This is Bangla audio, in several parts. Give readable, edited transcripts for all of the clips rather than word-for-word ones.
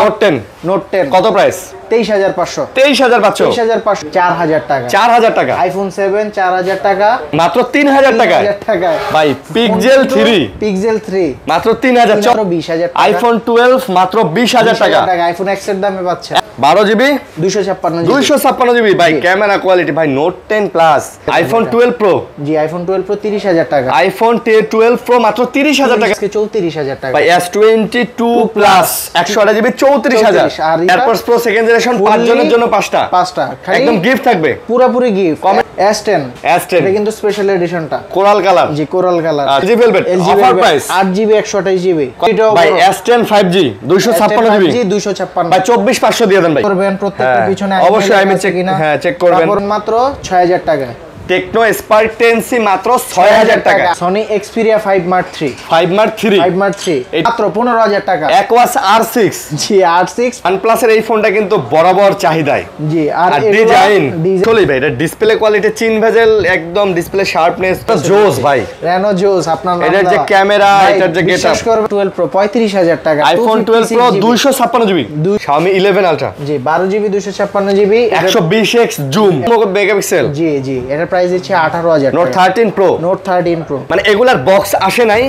নোট 10 নোট 10 কত প্রাইস? 23500 23500 23500 4000 টাকা 4000 টাকা আইফোন 7 4000 টাকা মাত্র 3000 টাকা ভাই পিক্সেল 3 মাত্র 3000 20000 টাকা আইফোন 12 মাত্র 20000 টাকা আইফোন এক্স এর দামে পাচ্ছে 12 জিবি 256 জিবি ভাই ক্যামেরা কোয়ালিটি ভাই নোট 10 প্লাস আইফোন 12 প্রো জি আইফোন 12 প্রো 30000 টাকা আইফোন 12 প্রো মাত্র 30000 টাকা আজকে 34000 টাকা ভাই S22 প্লাস 128 জিবি 34000 আর এয়ারপডস প্রো সেকেন্ড জেনারেশন 5 জনের জন্য 5টা একদম গিফট থাকবে পুরোপুরি গিফট S10 এটা কিন্তু স্পেশাল এডিশনটা কোরাল কালার জি কোরাল কালার জি velvet offer price 8GB 128GB ভাই S10 5G 256GB 256 ভাই 24500 দিয়ে দেন ভাই করবেন প্রত্যেকটা পিছনে অবশ্যই আমি চেক করবেন তারপর মাত্র 6000 টাকা টেকনো স্পার্ক 10C মাত্র 6000 টাকা সনি এক্সপেরিয়া 5 Mark 3 মাত্র 15000 টাকা অ্যাকোয়াস R6 জি R6 OnePlus এর এই ফোনটা কিন্তু বরাবর চাহিদায় জি আর ডিজাইন চলে ভাই এটা ডিসপ্লে কোয়ালিটি চিন ভেজেল একদম ডিসপ্লে শার্পনেস তো জোস ভাই রেনো জোস আপনার এটার যে ক্যামেরা এটার যে গেটআপ 12 প্রো 35000 টাকা iPhone 12 pro 256GB Xiaomi 11 Ultra জি 12GB 256GB 120x zoom megapixel জি জি এটা প্রাইস হচ্ছে 18000 নোট 13 প্রো মানে এগুলার বক্স আসে নাই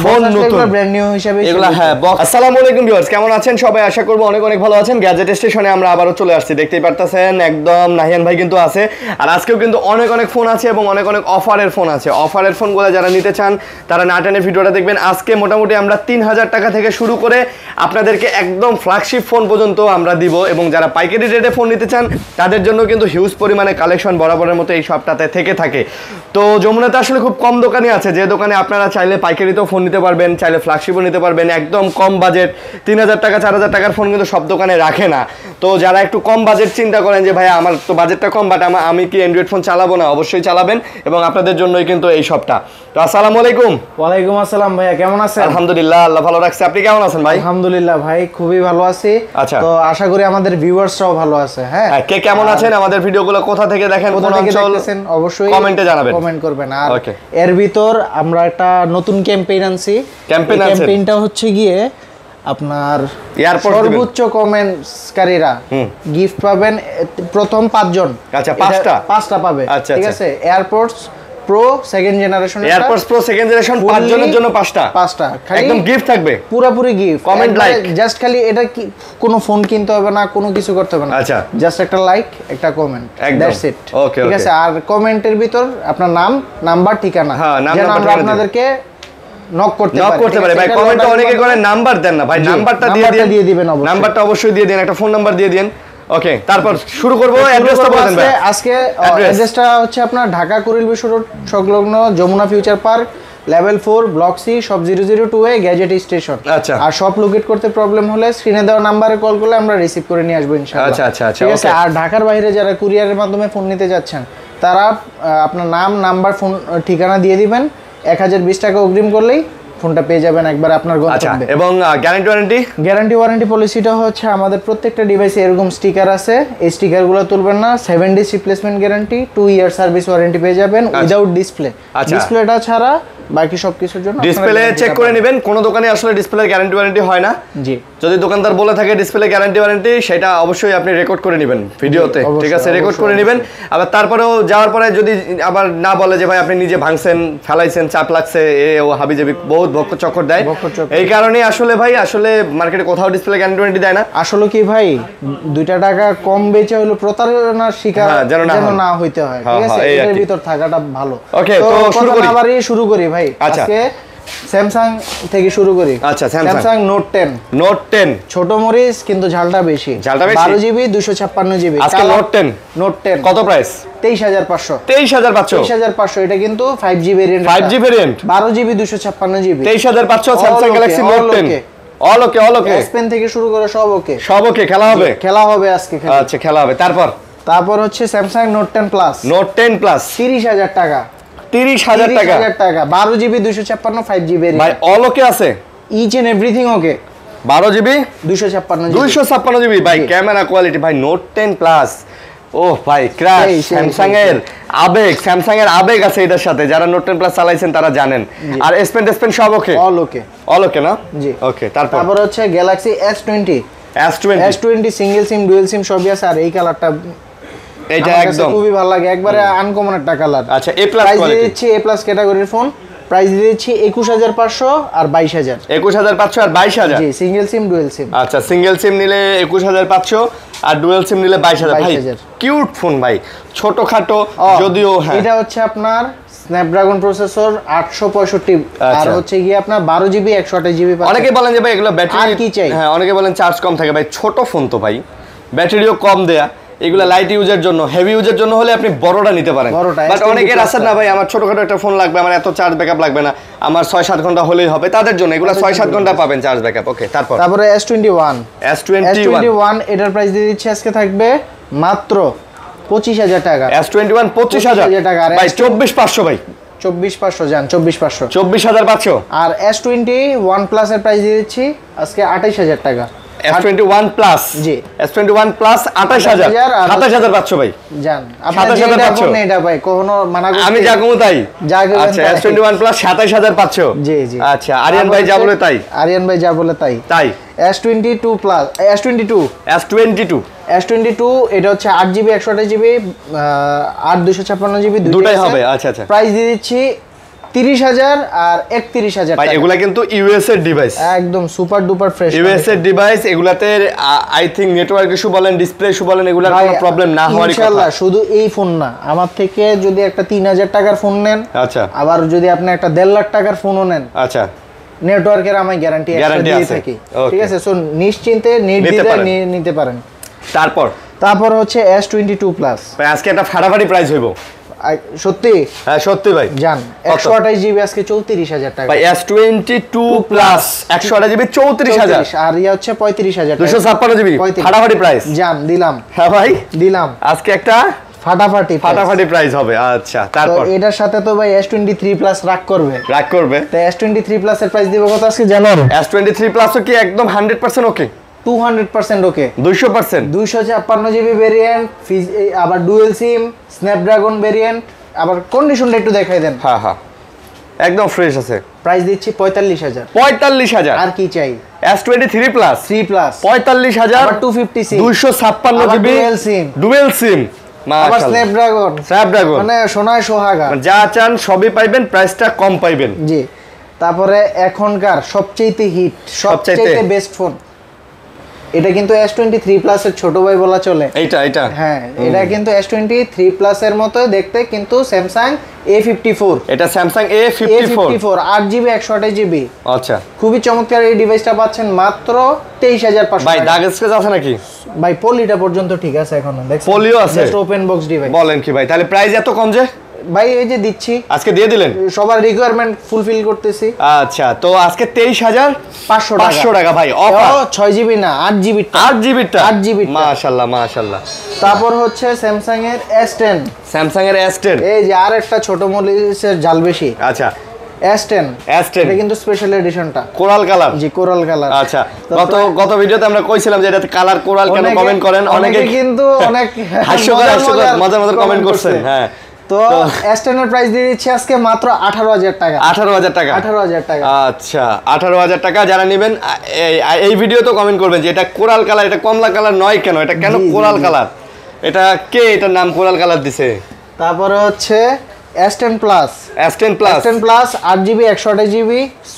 ফোন নতুন ব্র্যান্ড নিউ হিসেবে এগুলা হ্যাঁ বক্স আসসালামু আলাইকুম ভিউয়ার্স কেমন আছেন সবাই আশা করব অনেক অনেক ভালো আছেন গ্যাজেট স্টেশনে আমরা আবারো চলে আসছি দেখতেই পারতাছেন একদম নাহিয়ান ভাই কিন্তু আছে আর আজকেও কিন্তু অনেক অনেক ফোন আছে এবং অনেক অনেক অফারের ফোন আছে অফারের ফোনগুলো যারা নিতে চান তারা না টেনে ভিডিওটা দেখবেন আজকে মোটামুটি আমরা 3000 টাকা থেকে শুরু করে আপনাদেরকে একদম ফ্ল্যাগশিপ ফোন পর্যন্ত আমরা দিব এবং যারা পাইকারি রেটে ফোন নিতে চান তাদের জন্য কিন্তু হিউজ পরিমাণে কালেকশন বরাবরের মতো এই সপ্তাহে থেকে থাকে তো যমুনাতে আসলে খুব কম দোকানই আছে যে দোকানে আপনারা চাইলে পাইকারিতেও ফোন নিতে পারবেন চাইলে ফ্ল্যাগশিপও নিতে পারবেন একদম কম বাজেট 3000 টাকা 4000 টাকার ফোন কিন্তু সব দোকানে রাখে না তো যারা একটু কম বাজেট চিন্তা করেন যে ভাই আমার তো বাজেটটা কম বাট আমি কি অ্যান্ড্রয়েড ফোন চালাবো না অবশ্যই চালাবেন এবং আপনাদের জন্যই কিন্তু এই সবটা তো আসসালামু আলাইকুম ওয়ালাইকুম আসসালাম ভাইয়া কেমন আছেন আলহামদুলিল্লাহ আল্লাহ ভালো রাখছে আপনি কেমন আছেন ভাই আলহামদুলিল্লাহ ভাই খুবই ভালো আছি আচ্ছা তো আশা করি আমাদের ভিউয়ার্সরাও ভালো আছে হ্যাঁ কে কেমন আছেন আমাদের ভিডিওগুলো কোথা থেকে দেখেন কোন অঞ্চল অবশ্যই কমেন্টে জানাবেন কমেন্ট করবেন আর এর ভিতর আমরা একটা নতুন ক্যাম্পেইন আনছি ক্যাম্পেইনটা হচ্ছে গিয়ে আপনার সর্বোচ্চ কমেন্টসকারীরা গিফট পাবেন প্রথম 5 জন আচ্ছা 5টা পাবে ঠিক আছে AirPods pro second generation AirPods pro second generation 5 জনের জন্য 5টা একদম গিফট থাকবে পুরোপুরি গিফট কমেন্ট লাইক জাস্ট খালি এটা কি কোনো ফোন কিনতে হবে না কোনো কিছু করতে হবে না আচ্ছা জাস্ট একটা লাইক একটা কমেন্ট দ্যাটস ইট ওকে ঠিক আছে আর কমেন্টের ভিতর আপনার নাম নাম্বার ঠিকানা যেন আমরা আপনাদেরকে নক করতে পারি ভাই কমেন্টে অনেকে করে নাম্বার দেন না ভাই নাম্বারটা দিয়ে দিবেন অবশ্যই নাম্বারটা অবশ্যই দিয়ে দেন একটা ফোন নাম্বার দিয়ে দেন ওকে তারপর শুরু করব অ্যাড্রেসটা বলে দেন ভাই আজকে অ্যাড্রেসটা হচ্ছে আপনার ঢাকা কুড়িল বিশ্ব রোড সংলগ্ন Jamuna future park level 4 block C সব 002 এ গ্যাজেট স্টেশন আচ্ছা আর সব লোকেট করতে প্রবলেম হলে স্ক্রিনে দেওয়া নম্বরে কল করলে আমরা রিসিভ করে নিয়ে আসব ইনশাআল্লাহ আচ্ছা ঠিক আছে আর ঢাকার বাইরে যারা কুরিয়ারের মাধ্যমে ফোন নিতে যাচ্ছেন তারা আপনার নাম নাম্বার ফোন ঠিকানা দিয়ে দিবেন 1020 টাকা অগ্রিম করলেই ফোনটা পেয়ে যাবেন একবার আপনার গন্তব্যে এবং গ্যারান্টি ওয়ারেন্টি পলিসিটা হচ্ছে আমাদের প্রত্যেকটা ডিভাইসে এরকম স্টিকার আছে এই স্টিকারগুলো তুলবেন না 7 days replacement guarantee 2 year service warranty পেয়ে যাবেন উইদাউট ডিসপ্লেটা ছাড়া বাকি সবকিছুর জন্য ডিসপ্লে চেক করে নেবেন কোন দোকানে আসলে ডিসপ্লের গ্যারান্টি ওয়ারেন্টি হয় না জি যদি দোকানদার বলে থাকে ডিসপ্লে গ্যারান্টি ওয়ারেন্টি সেটা অবশ্যই আপনি রেকর্ড করে নেবেন ভিডিওতে ঠিক আছে রেকর্ড করে নেবেন আবার তারপরেও যাওয়ার পরে যদি আবার না বলে যে ভাই আপনি নিজে ভাঙছেন ফেলাইছেন চাপ লাগছে ও হাবিজাবি বহুত ভক্ত চক্কর দেয় এই কারণে আসলে ভাই আসলে মার্কেটে কোথাও ডিসপ্লে গ্যারান্টি ওয়ারেন্টি দেয় না আসলে কি ভাই 2 টাকা কম বেচে হলো প্রতারণার শিকার যেন না হইতে হয় ঠিক আছে এর ভিতর থাকাটা ভালো ওকে তো শুরু করি ভাই আজকে স্যামসাং থেকে শুরু করি আচ্ছা স্যামসাং নোট 10 ছোট মরিচ কিন্তু ঝালটা বেশি 12GB 256GB আজকে নোট 10 কত প্রাইস 23500 এটা কিন্তু 5G variant 12GB 256GB 23500 Samsung Galaxy Note 10 all okay S pen থেকে শুরু করে সব ওকে খেলা হবে আজকে আচ্ছা খেলা হবে তারপর হচ্ছে স্যামসাং নোট 10 প্লাস 30000 টাকা 30000 টাকা 12GB 256 5G ভেরিয়েন্ট ভাই অল ওকে আছে each and everything okay 12GB 256GB ভাই ক্যামেরা কোয়ালিটি ভাই নোট 10 প্লাস ও ভাই ক্র্যাশ স্যামসাং এর আবেগ আছে এটার সাথে যারা নোট 10 প্লাস চালাইছেন তারা জানেন আর এস পেন সব ওকে অল ওকে না জি ওকে তারপর হচ্ছে গ্যালাক্সি S20 S20 সিঙ্গেল সিম ডুয়াল সিম সবই আছে। আর এই কালারটা এটা একদম খুবই ভালো লাগে, একবারে আনকমন একটা কালার। আচ্ছা এ প্লাস প্রাইস দিচ্ছি এ প্লাস ক্যাটাগরির ফোন, প্রাইস দিচ্ছি 21500 আর 22000। 21500 আর 22000 জি, সিঙ্গেল সিম ডুয়াল সিম। আচ্ছা সিঙ্গেল সিম নিলে 21500 আর ডুয়াল সিম নিলে 22000। ভাই কিউট ফোন ভাই, ছোটখাটো যদিও। হ্যাঁ এটা হচ্ছে আপনার স্ন্যাপড্রাগন প্রসেসর 865, আর হচ্ছে গিয়ে আপনার 12 জিবি 128 জিবি। অনেকে বলেন যে ভাই এগুলো ব্যাটারি আর কি চাই। হ্যাঁ অনেকে বলেন চার্জ কম থাকে। ভাই ছোট ফোন তো ভাই, ব্যাটারিও কম দেয়া, এগুলো লাইট ইউজের জন্য, হেভি ইউজের জন্য হলে আপনি বড়টা নিতে পারেন। বাট অনেকের আছে না ভাই আমার ছোটখাটো একটা ফোন লাগবে, আমার এত চার্জ ব্যাকআপ লাগবে না, আমার 6-7 ঘন্টা হলেই হবে, তাদের জন্য এগুলো 6-7 ঘন্টা পাবেন চার্জ ব্যাকআপ। ওকে তারপরে S21 এটার প্রাইস দিয়ে দিচ্ছি আজকে থাকবে মাত্র 25000 টাকা। S21 25000 টাকা ভাই, 24500 ভাই, 24500 জান, 24500 24500। আর S21 প্লাস এর প্রাইস দিয়ে দিচ্ছি আজকে 28000 টাকা। S21 প্লাস, জি S21 প্লাস 28000, 27500 ভাই জান। আপনি যেটা বলেন এটা ভাই কখনো মানা করতে আমি যা কমু তাই। আচ্ছা S21 প্লাস 27500। জি জি। আচ্ছা আরিয়ান ভাই যা বলে তাই, আরিয়ান ভাই যা বলে তাই তাই। S22 প্লাস, S22 এটা হচ্ছে 8GB 128GB আর 256GB দুটাই হবে। আচ্ছা আচ্ছা। প্রাইস দিয়ে দিচ্ছি 30000 আর 31000 ভাই। এগুলা কিন্তু ইউএস এর ডিভাইস, একদম সুপার ডুপার ফ্রেশ ইউএস এর ডিভাইস। এগুলাতে আই থিং নেটওয়ার্ক ইস্যু বলেন, ডিসপ্লে ইস্যু বলেন, এগুলার কোনো প্রবলেম না হওয়ারই কথা। ইনশাআল্লাহ। শুধু এই ফোন না, আমার থেকে যদি একটা 3000 টাকার ফোন নেন, আচ্ছা, আবার যদি আপনি একটা 1.5 লাখ টাকার ফোনও নেন, আচ্ছা, নেটওয়ার্কের আমি গ্যারান্টি দিয়ে থাকি। ঠিক আছে, সো নিশ্চিন্তে নিতে পারেন। তারপর হচ্ছে S22 প্লাস। ভাই আজকে একটা ফাটাফাটি প্রাইস হইব সত্যি। হ্যাঁ সত্যি ভাই জান। 128GB আজকে 34000 টাকা ভাই। S22 প্লাস 128GB 34000, আর ইয়া হচ্ছে 35000 টাকা, 256GB ফাটাফাটি প্রাইস জান। দিলাম। হ্যাঁ ভাই দিলাম। আজকে একটা ফাটাফাটি প্রাইস হবে। আচ্ছা তারপর এটার সাথে তো ভাই S23 প্লাস রাগ করবে। তো S23 প্লাস এর প্রাইস দিব কত আজকে জানো? S23 প্লাস কি একদম 100% ওকে? 200% ওকে, 200%। 256GB ভেরিয়েন্ট, আবার ডুয়াল সিম, স্ন্যাপড্রাগন ভেরিয়েন্ট। আবার কন্ডিশনটা একটু দেখাই দেন। হ্যাঁ হ্যাঁ একদম ফ্রেশ আছে। প্রাইস দিচ্ছি 45000। 45000 আর কি চাই? S23 প্লাস 3 প্লাস 45000, আবার 256 256GB ডুয়াল সিম। আবার স্ন্যাপড্রাগন মানে সোনায় সোহাগা, যা চান সবই পাইবেন, প্রাইসটা কম পাইবেন। জি। তারপরে এখনকার সবচেয়ে হিট, সবচেয়ে বেস্ট ফোন, এটা কিন্তু S23 প্লাস এর ছোট ভাই বলা চলে। এটা হ্যাঁ, এটা কিন্তু S23 প্লাস এর মতো দেখতে, কিন্তু Samsung A54। এটা Samsung A54 8GB 128GB। আচ্ছা, খুবই চমৎকার এই ডিভাইসটা পাচ্ছেন মাত্র 23500। ভাই দাগ স্ক্র্যাচ আছে নাকি? ভাই পলিটা পর্যন্ত ঠিক আছে এখনো, দেখছেন পলিও আছে, জাস্ট ওপেন বক্স ডিভাইস। বলেন কি ভাই, তাহলে প্রাইস এত কম যে? ভাই এই যে দিচ্ছি, আজকে দিয়ে দিলেন, সবার রিকোয়ারমেন্ট ফুলফিল করতেছি। আচ্ছা, তো আজকে 23500 টাকা ভাই অফার। 6GB না 8GB, 8GB মাশাআল্লাহ মাশাআল্লাহ। তারপর হচ্ছে স্যামসাং এর S10, এই যে আরেকটা ছোট মলিসের জাল বেশি। আচ্ছা S10 এটা কিন্তু স্পেশাল এডিশনটা কোরাল কালার। জি কোরাল কালার। আচ্ছা, গত ভিডিওতে আমরা কইছিলাম যে এটাতে কালার কোরাল কেন কমেন্ট করেন, অনেকে কিন্তু অনেক হাস্যকর মজার কমেন্ট করছেন। হ্যাঁ, তো S10 এর প্রাইস দিয়ে দিচ্ছি আজকে মাত্র 18000 টাকা। 18000 টাকা। আচ্ছা 18000 টাকা। যারা নেবেন এই ভিডিও তো কমেন্ট করবেন যে এটা কোরাল কালার, এটা কমলা কালার নয় কেন, এটা কেন কোরাল কালার, এটা কে এটার নাম কোরাল কালার দিছে? তারপরে হচ্ছে S10 plus 8GB 128GB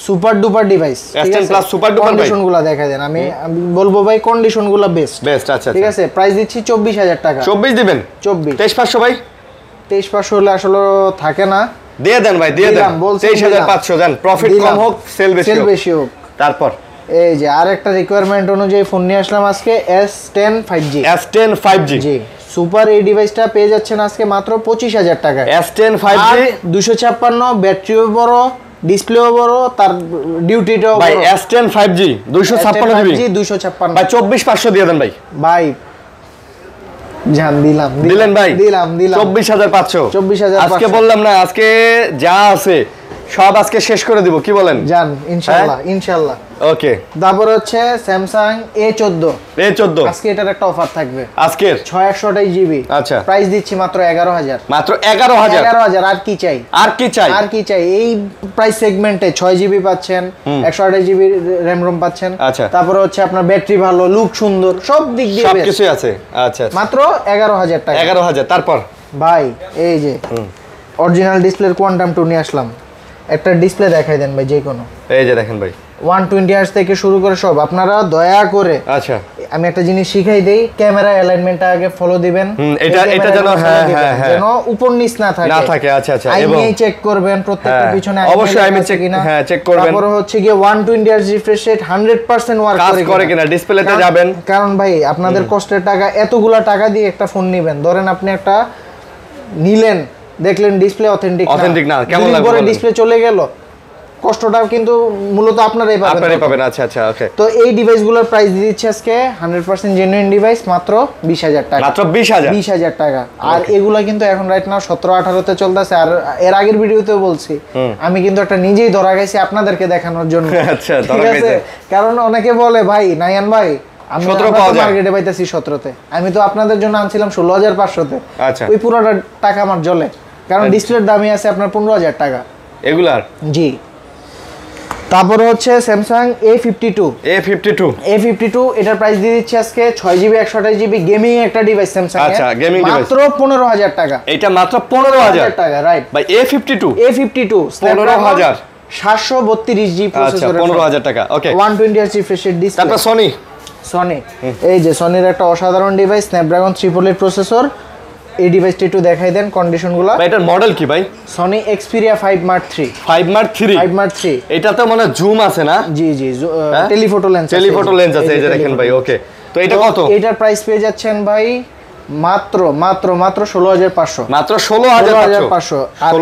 super duper device. S10 plus super duper কন্ডিশনগুলো দেখাই দেন, আমি বলবো ভাই কন্ডিশনগুলো বেস্ট। আচ্ছা ঠিক আছে, প্রাইস দিচ্ছি 24000 টাকা। 24 দিবেন? 24500 ভাই। 23500 হলে আসলে থাকে না, দিয়ে দেন ভাই, দিয়ে দেন। 23500 দেন, প্রফিট কম হোক সেল বেশি হোক। তারপর এই যে আরেকটা রিকোয়ারমেন্ট অনুযায়ী ফোন নিয়ে আসলাম আজকে S10 5G। জি, সুপার এই ডিভাইসটা পেয়ে যাচ্ছেন আজকে মাত্র 25000 টাকা। S10 5G 256, ব্যাটারিও বড়, ডিসপ্লেও বড়, তার ডিউটিটাও বড়। ভাই S10 5G 256GB 256 ভাই 24500 দিয়ে দেন ভাই। ভাই জান দিলেন ভাই, দিলাম 24500। আজকে বললাম না, আজকে যা আছে সব আজকে শেষ করে দিব, কি বলেন? জান ইনশাআল্লাহ ইনশাআল্লাহ। ওকে, তারপর হচ্ছে স্যামসাং A14 আজকে এটার একটা অফার থাকবে আজকের 628 জিবি। আচ্ছা, প্রাইস দিচ্ছি মাত্র 11000। মাত্র 11000। আর কি চাই, আর কি চাই, আর কি চাই? এই প্রাইস সেগমেন্টে 6 জিবি পাচ্ছেন, 128 জিবি র‍্যাম রোম পাচ্ছেন। আচ্ছা, তারপরে হচ্ছে আপনার ব্যাটারি ভালো, লুক সুন্দর, সব দিক দিয়ে সবকিছু আছে। আচ্ছা, মাত্র 11000 টাকা। 11000। তারপর ভাই এই যে অরিজিনাল ডিসপ্লের কোয়ান্টাম 2 নিয়ে আসলাম। একটা ডিসপ্লে দেখাই দেন ভাই, যে কোনো। এই যে দেখেন ভাই, 120 হার্টজ থেকে শুরু করে সব। আপনারা দয়া করে, আচ্ছা, আমি একটা জিনিস শিখাই দেই, ক্যামেরা অ্যালাইনমেন্টটা আগে ফলো দিবেন। এটা যেন যেন উপর নিচ না থাকে। আচ্ছা আচ্ছা। এবং চেক করবেন প্রত্যেকটা পিছনে, অবশ্যই আমি চেক করবেন। তারপর হচ্ছে গিয়ে 120 হার্টজ রিফ্রেশ রেট 100% ওয়ার্ক করে কিনা, ডিসপ্লেতে যাবেন। কারণ ভাই আপনাদের কষ্টের টাকা, এতগুলা টাকা দিয়ে একটা ফোন নেবেন, ধরেন আপনি একটা নিলেন, দেখলেন ডিসপ্লে অথেন্টিক না, কেমন লাগবে? পরে ডিসপ্লে চলে গেল, কষ্টটা কিন্তু মূলত আপনারাই পাবেন। আচ্ছা আচ্ছা, ওকে। তো এই ডিভাইসগুলোর প্রাইস দিচ্ছি আজকে 100% জেনুইন ডিভাইস মাত্র 20000 টাকা। মাত্র 20000 টাকা। আর এগুলা কিন্তু এখন রাইট নাও 17-18 তে চলতেছে। আর এর আগের ভিডিওতেও বলছি, আমি কিন্তু একটা নিজেই ধরা গেছি আপনাদেরকে দেখানোর জন্য। আচ্ছা, ঠিক আছে? কারণ অনেকে বলে ভাই নাইয়ান ভাই আমরা মার্কেটে পাইতেছি 17 তে, আমি তো আপনাদের জন্য আনছিলাম 16500 তে। আচ্ছা, ওই পুরোটা টাকা আমার জলে, কারণ ডিসপ্লের দামই আছে আপনার 15000 টাকা এগুলার। জি। তারপরে হচ্ছে স্যামসাং A52 এটার প্রাইস দিয়ে দিচ্ছি আজকে 6 জিবি 128 জিবি গেমিং একটা ডিভাইস স্যামসাং। আচ্ছা, গেমিং ডিভাইস মাত্র 15000 টাকা। এটা মাত্র 15000 টাকা, রাইট ভাই। A52 15000 732 জি প্রসেসর। 15000 টাকা, ওকে। 120 হার্টজ রিফ্রেশ রেট ডিসপ্লে। তারপর সনি এই যে সনির একটা অসাধারণ ডিভাইস, স্ন্যাপড্রাগন 888 প্রসেসর। এই ডিভাইসটা একটু দেখাই দেন কন্ডিশনগুলো। ভাই এটার মডেল কি ভাই? Sony Xperia 5 Mark 3। 5 Mark 3 এটা তো মানে জুম আছে না? জি টেলিফটো লেন্স আছে, এই যে দেখেন ভাই, ওকে। তো এটা কত? এটার প্রাইস পেয়ে যাচ্ছেন ভাই মাত্র 16500। মাত্র 16500। আর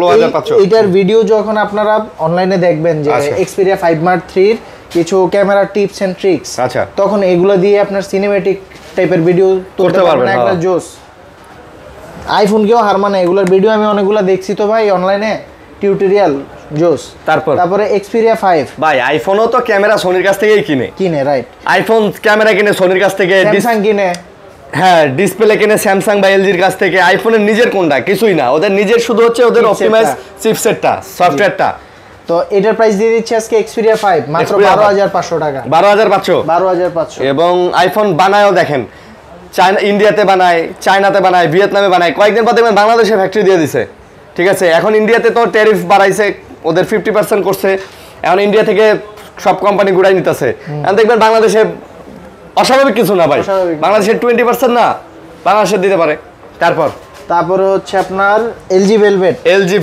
এটার ভিডিও যখন আপনারা অনলাইনে দেখবেন যে Xperia 5 Mark 3 এর কিছু ক্যামেরা টিপস এন্ড ট্রিক্স, আচ্ছা, তখন এগুলো দিয়ে আপনার সিনেম্যাটিক টাইপের ভিডিও করতে পারবেন। একটা জোস আইফোন কেও হার মানে, এগুলোর ভিডিও আমি অনেকগুলো দেখছি তো ভাই অনলাইনে, টিউটোরিয়াল জোস। তারপরে Xperia 5 ভাই আইফোনও তো ক্যামেরা সোনির কাছ থেকেই কিনে, রাইট। আইফোন ক্যামেরা কিনে সোনির কাছ থেকে, স্যামসাং কিনে, হ্যাঁ, ডিসপ্লে কিনে স্যামসাং বা এলজির কাছ থেকে। আইফোনের নিজের কোনটা? কিছুই না, ওদের নিজের শুধু হচ্ছে ওদের অপটিমাইজ চিপসেটটা, সফটওয়্যারটা। তো এটার প্রাইস দিয়ে দিচ্ছি আজকে Xperia 5 মাত্র 12500 টাকা। 12500। এবং আইফোন বানায়ও দেখেন, চায়না, ইন্ডিয়াতে বানায়, চায়নাতে বানায়, ভিয়েতনামে বানায়, কয়েকদিন পর দেখবেন বাংলাদেশে ফ্যাক্টরি দিয়ে দিছে। ঠিক আছে, এখন ইন্ডিয়াতে তো ট্যারিফ বাড়াইছে, ওদের 50% করছে, এখন ইন্ডিয়া থেকে সব কোম্পানি গুড়াই নিতেছে। এখন দেখবেন বাংলাদেশে অস্বাভাবিক কিছু না ভাই, বাংলাদেশের 20% না, বাংলাদেশে দিতে পারে। তারপরে হচ্ছে আপনার LG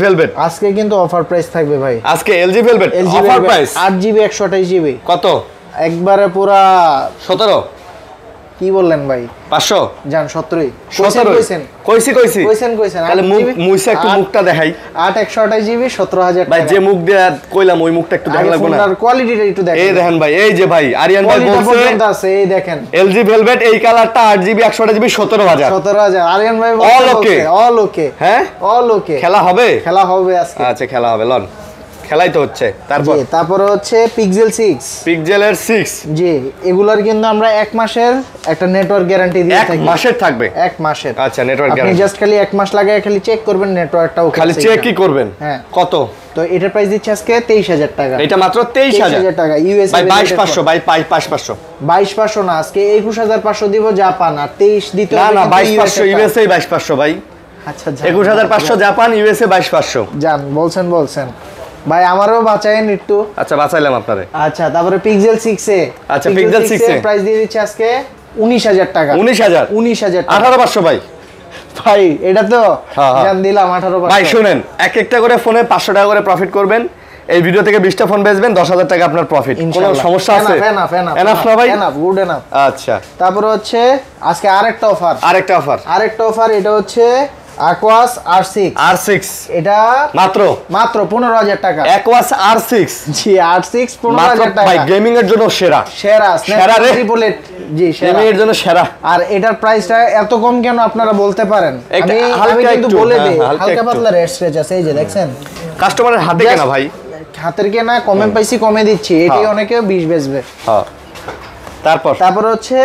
Velvet আজকে কিন্তু অফার প্রাইস থাকবে ভাই। আজকে LG Velvet offer price 8 GB 128 GB. কত? একবারে পুরা 17। কি বললেন ভাই? 500 জান 17 কইছেন তাহলে মুইসা একটু মুখটা দেখাই। 8 128 জিবি 17000 ভাই, যে মুখ দিয়ে কইলাম ওই মুখটা একটু দেখা লাগবে না? আর কোয়ালিটিটা একটু দেখেন। এই দেখেন ভাই, এই যে ভাই আরিয়ান ভাই বলছে এই দেখেন LG Velvet এই কালারটা 8 জিবি 128 জিবি 17000। আরিয়ান ভাই বলছে অল ওকে। হ্যাঁ, অল ওকে। খেলা হবে আজকে। আচ্ছা, খেলা হবে, লন খেলাই তো হচ্ছে। তারপরে হচ্ছে পিক্সেলের 6 জি, এগুলার কিন্তু আমরা 1 মাসের একটা নেটওয়ার্ক গ্যারান্টি দিয়ে থাকি। 1 মাসের থাকবে? 1 মাসের। আচ্ছা, নেটওয়ার্ক গ্যারান্টি। আপনি জাস্ট খালি 1 মাস লাগায় খালি চেক করবেন, নেটওয়ার্কটাও খালি চেক কি করবেন? হ্যাঁ। কত? তো এটার প্রাইস দিচ্ছে আজকে 23000 টাকা। এটা মাত্র 23000 টাকা। ইউএসএ ভাই 22500 ভাই 22500 22500 না, আজকে 21500 দিব জাপান, আর 23 দিতে হবে। না 22500 ইউএসএ 22500 ভাই। আচ্ছা, 21500 জাপান, ইউএসএ 22500। জান বলছেন ভাই, আমারও বাঁচায়েন একটু। আচ্ছা, বাঁচাইলাম আপনারে। আচ্ছা, তারপরে Pixel 6 এ। আচ্ছা, Pixel 6 এর প্রাইস দিয়ে দিচ্ছে আজকে 19000 টাকা। 19000 18500 ভাই। এটা তো জান দিলাম 18500। ভাই শুনেন, এক একটা করে ফোনে 500 টাকা করে প্রফিট করবেন। এই ভিডিও থেকে 20টা ফোন বেচবেন, 10000 টাকা আপনার প্রফিট। কোনো সমস্যা আছে? এনাফ না ভাই? Good enough. আচ্ছা, তারপরে হচ্ছে আজকে আরেকটা অফার, এটা হচ্ছে Aquas R6 এটা মাত্র 15000 টাকা। Aquas R6 জি, R6 15000 টাকা। ভাই গেমিং এর জন্য সেরা ট্রিপলেট। জি, গেমিং এর জন্য সেরা। আর এটার প্রাইসটা এত কম কেন আপনারা বলতে পারেন? আমি কিন্তু বলে দেই, হালকা পাতলা রেট স্ট্রেচ আছে, এই যে দেখছেন কাস্টমারের হাতে কেনা ভাই। হাতের কেনা কমে পাইছি, কমে দিচ্ছি, এটাই অনেকে 20 বেচবে। হ্যাঁ, তারপর হচ্ছে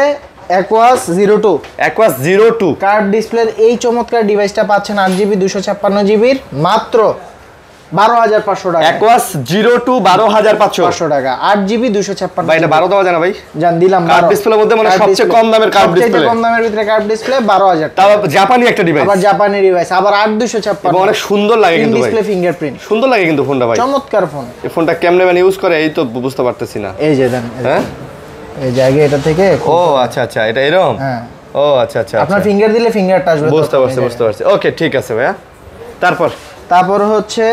Aquas 02 Aquas 02 কার্ভ ডিসপ্লের এই চমৎকার ডিভাইসটা পাচ্ছেন 8GB 256GB মাত্র 12,500 টাকা। Aquas 02 12,500 টাকা, 8GB 256। ভাই এটা 12 দেওয়া যায় না ভাই? জান দিলাম 12। কার্ভ ডিসপ্লের মধ্যে মানে সবচেয়ে কম দামের কার্ভ ডিসপ্লে, সবচেয়ে কম দামের ভিতরে কার্ভ ডিসপ্লে 12,000 টাকা। তাও জাপানি একটা ডিভাইস, আবার জাপানি ডিভাইস, আবার 8256 এবং অনেক সুন্দর লাগে কিন্তু ভাই, ডিসপ্লে ফিঙ্গারপ্রিন্ট সুন্দর লাগে কিন্তু ফোনটা ভাই, চমৎকার ফোন। এই ফোনটা কেমনে মানে ইউজ করে এই তো বুঝতে পারতেছি না। এই যে দেন, হ্যাঁ এই যে আগে এটা থেকে, ও আচ্ছা আচ্ছা, এটা এরকম, হ্যাঁ ও আচ্ছা আচ্ছা, আপনার ফিঙ্গার দিলে ফিঙ্গারটা আসবে। বুঝতে পারছি। ওকে ঠিক আছে ভাইয়া। তারপর হচ্ছে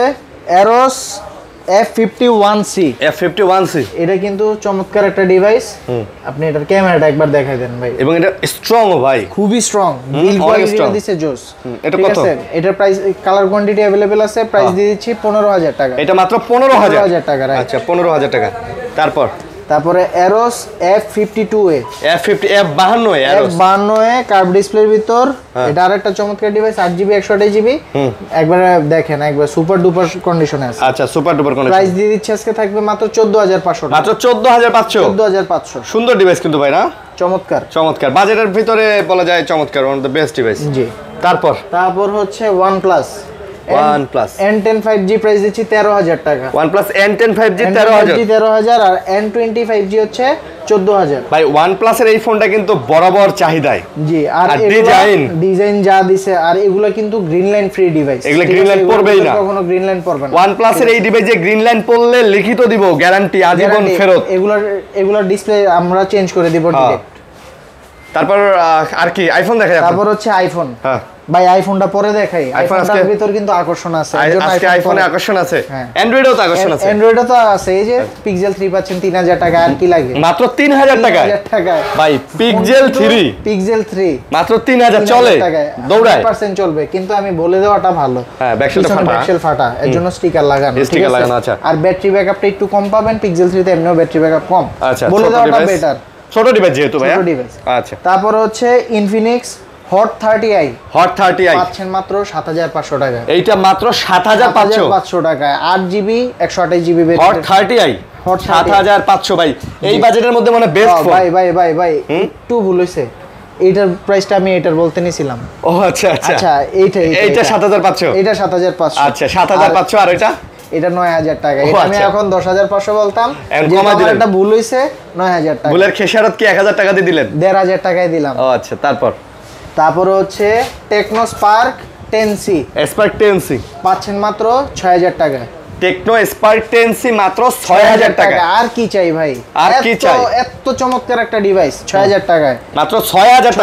Aros F51C। F51C এটা কিন্তু চমৎকার একটা ডিভাইস। আপনি এটার ক্যামেরাটা একবার দেখাই দেন ভাই, এবং এটা স্ট্রং ভাই, খুবই স্ট্রং, বিল কোয়ালিটিটা দিছে জোস। এটা কত? এটার প্রাইস, কালার কোয়ান্টিটি अवेलेबल আছে, প্রাইস দিয়ে দিচ্ছি 15,000 টাকা। এটা মাত্র 15,000 টাকা, রাইট। আচ্ছা 15,000 টাকা। তারপরে Aros F52A, F52A কার্ভ ডিসপ্লের ভিতর, এটা আরেকটা চমৎকার ডিভাইস, 8GB 128GB। একবার দেখেন, একবার সুপার ডুপার কন্ডিশনে আছে। আচ্ছা সুপার ডুপার কন্ডিশন। প্রাইস দিয়ে দিচ্ছি আজকে থাকবে মাত্র 14,500 টাকা। মাত্র 14,500। সুন্দর ডিভাইস কিন্তু ভাই না, চমৎকার বাজেটের ভিতরে বলা যায় চমৎকার, one of the best device. জি। তারপর হচ্ছে OnePlus N10 5G, প্রাইস দিচ্ছি 13,000 টাকা। OnePlus N10 5G 13,000 আর N20 5G হচ্ছে 14,000। ভাই OnePlus এর এই ফোনটা কিন্তু বরাবর চাহিদায়। জি, আর ডিজাইন যা দিছে, আর এগুলা কিন্তু গ্রিন লাইন ফ্রি ডিভাইস, এগুলা গ্রিন লাইন পড়বেই না, কখনো গ্রিন লাইন পড়বে না। OnePlus এর এই ডিভাইসে গ্রিন লাইন পড়লে লিখিত দিব গ্যারান্টি আজীবন ফেরত। এগুলার ডিসপ্লে আমরা চেঞ্জ করে দিব ডাইরেক্ট। তারপর আর কি আইফোন দেখা যাবে? তারপর হচ্ছে আইফোন। হ্যাঁ ভাই, আইফোনটা পরে দেখাই। আইফোনের ভিতর কিন্তু আকর্ষণ আছে, আজকে আইফোনে আকর্ষণ আছে, অ্যান্ড্রয়েডেও তো আকর্ষণ আছে। অ্যান্ড্রয়েডও তো আছে, এই যে পিক্সেল 3 পাচ্ছেন 3,000 টাকা, আর কি লাগে? মাত্র 3,000 টাকা ভাই, পিক্সেল 3 মাত্র 3,000 চলে, দৌড়ায় 100% চলবে, কিন্তু আমি বলে দেওয়াটা ভালো। হ্যাঁ, ব্যাকশেল ফাটা, এর জন্য স্টিকার লাগানো, আচ্ছা। আর ব্যাটারি ব্যাকআপটা একটু কম পাবেন, পিক্সেল 3 তে এমনিও ব্যাটারি ব্যাকআপ কম, আচ্ছা বলে দেওয়াটা বেটার। ছোট ডিভাইস যেহেতু ভাই, আচ্ছা। তারপর হচ্ছে ইনফিনিক্স হট 30i পাচ্ছেন মাত্র 7,500 টাকা। এইটা মাত্র 7,500 টাকায়, 8GB 128GB হট 30i 7,500 ভাই, এই বাজেটের মধ্যে মানে বেস্ট ফোন। ভাই একটু ভুল হইছে, এইটার প্রাইসটা আমি এটার বলতে নিছিলাম। ও আচ্ছা এইটা 7,500, এটা 7,500। আচ্ছা 7,500, আর এটা 9,000 টাকা। এটা আমি এখন 10,500 বলতাম, একটা ভুল হইছে, 9,000 টাকা। ভুলের খেসারত কি 1,000 টাকা দিয়ে দিলেন? 1,500 টাকায় দিলাম। ও আচ্ছা। তারপর হচ্ছে টেকনো স্পার্ক 10C পাচ্ছেন মাত্র 6,000 টাকা। টেকনো স্পার্ক 10C মাত্র 6,000 টাকা। আর কি চাই ভাই, আর কি চাই? এত চমৎকার একটা ডিভাইস 6,000 টাকায়, মাত্র 6,000